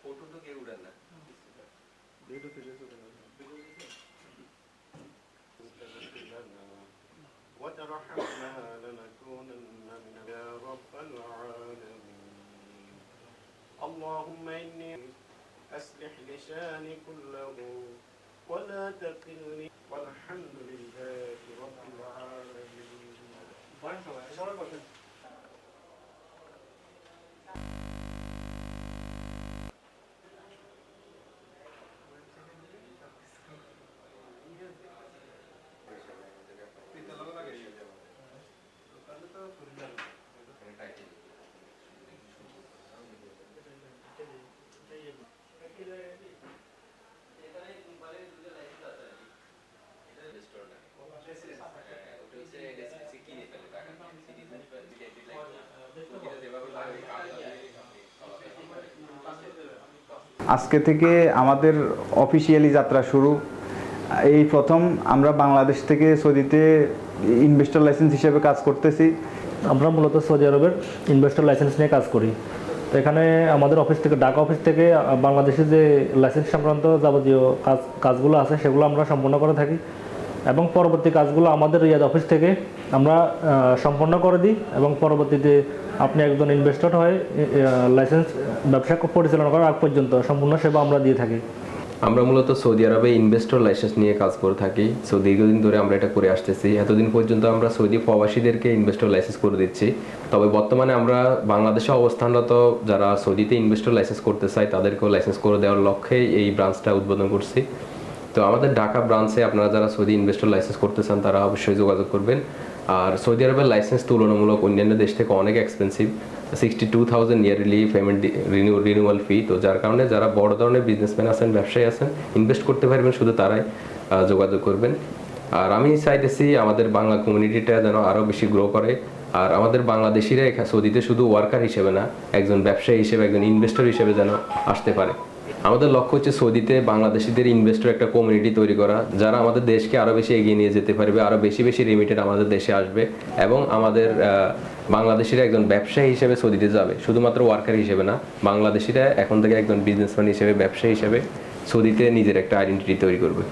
Photo तो क्या उड़ाना वीडियो पे जैसे وترحمنا لنكونن من يا رب العالمين اللهم إني أصلح لساني كله ولا تكلني والحمد لله رب العالمين আজকে থেকে আমাদের অফিসিয়ালি যাত্রা শুরু। এই প্রথম আমরা বাংলাদেশ থেকে সৌদিতে ইনভেস্টর লাইসেন্স হিসেবে কাজ করতেছি। আমরা মূলত সৌদি আরবের ইনভেস্টর লাইসেন্স নিয়ে কাজ করি। তো এখানে আমাদের অফিস থেকে, ঢাকা অফিস থেকে বাংলাদেশের যে লাইসেন্স সংক্রান্ত যাবতীয় কাজগুলো আছে সেগুলো আমরা সম্পন্ন করে থাকি এবং পরবর্তী কাজগুলো আমাদের রিয়াদ অফিস থেকে আমরা সম্পন্ন করে দিই এবং পরবর্তীতে আপনি একজন ইনভেস্টর হয়ে লাইসেন্স ব্যবসা পরিচালনা করার আগ পর্যন্ত সম্পূর্ণ সেবা আমরা দিয়ে থাকি। আমরা মূলত সৌদি আরবে ইনভেস্টর লাইসেন্স নিয়ে কাজ করে থাকি। সো দীর্ঘদিন ধরে আমরা এটা করে আসতেছি। এতদিন পর্যন্ত আমরা সৌদি প্রবাসীদেরকে ইনভেস্টর লাইসেন্স করে দিচ্ছি। তবে বর্তমানে আমরা বাংলাদেশে অবস্থানরত যারা সৌদিতে ইনভেস্টর লাইসেন্স করতে চায় তাদেরকেও লাইসেন্স করে দেওয়ার লক্ষ্যে এই ব্রাঞ্চটা উদ্বোধন করছি। তো আমাদের ঢাকা ব্রাঞ্চে আপনারা যারা সৌদি ইনভেস্টর লাইসেন্স করতে চান তারা অবশ্যই যোগাযোগ করবেন। আর সৌদি আরবের লাইসেন্স তুলনামূলক অন্যান্য দেশ থেকে অনেক expensive, 62,000 yearly payment renewal fee. তো যার কারণে যারা বড় ধরনের বিজনেসম্যান আছেন, ব্যবসায়ী আছেন, ইনভেস্ট করতে পারবেন শুধু তারাই যোগাযোগ করবেন। আর আমি চাইতেছি আমাদের বাংলা কমিউনিটিটা যেন আরও বেশি গ্রো করে। আর আমাদের বাংলাদেশিরা সৌদিতে শুধু ওয়ার্কার হিসেবে না, একজন ব্যবসায়ী হিসেবে, একজন ইনভেস্টর হিসেবে যেন আসতে পারে। আমাদের লক্ষ্য হচ্ছে সৌদিতে বাংলাদেশিদের ইনভেস্টর একটা কমিউনিটি তৈরি করা, যারা আমাদের দেশকে আরও বেশি এগিয়ে নিয়ে যেতে পারবে, আরও বেশি বেশি রিমিটেড আমাদের দেশে আসবে এবং আমাদের বাংলাদেশিরা একজন ব্যবসায়ী হিসেবে সৌদিতে যাবে, শুধুমাত্র ওয়ার্কার হিসেবে না। বাংলাদেশিরা এখন থেকে একজন বিজনেসম্যান হিসেবে, ব্যবসায়ী হিসেবে সৌদিতে নিজের একটা আইডেন্টিটি তৈরি করবে।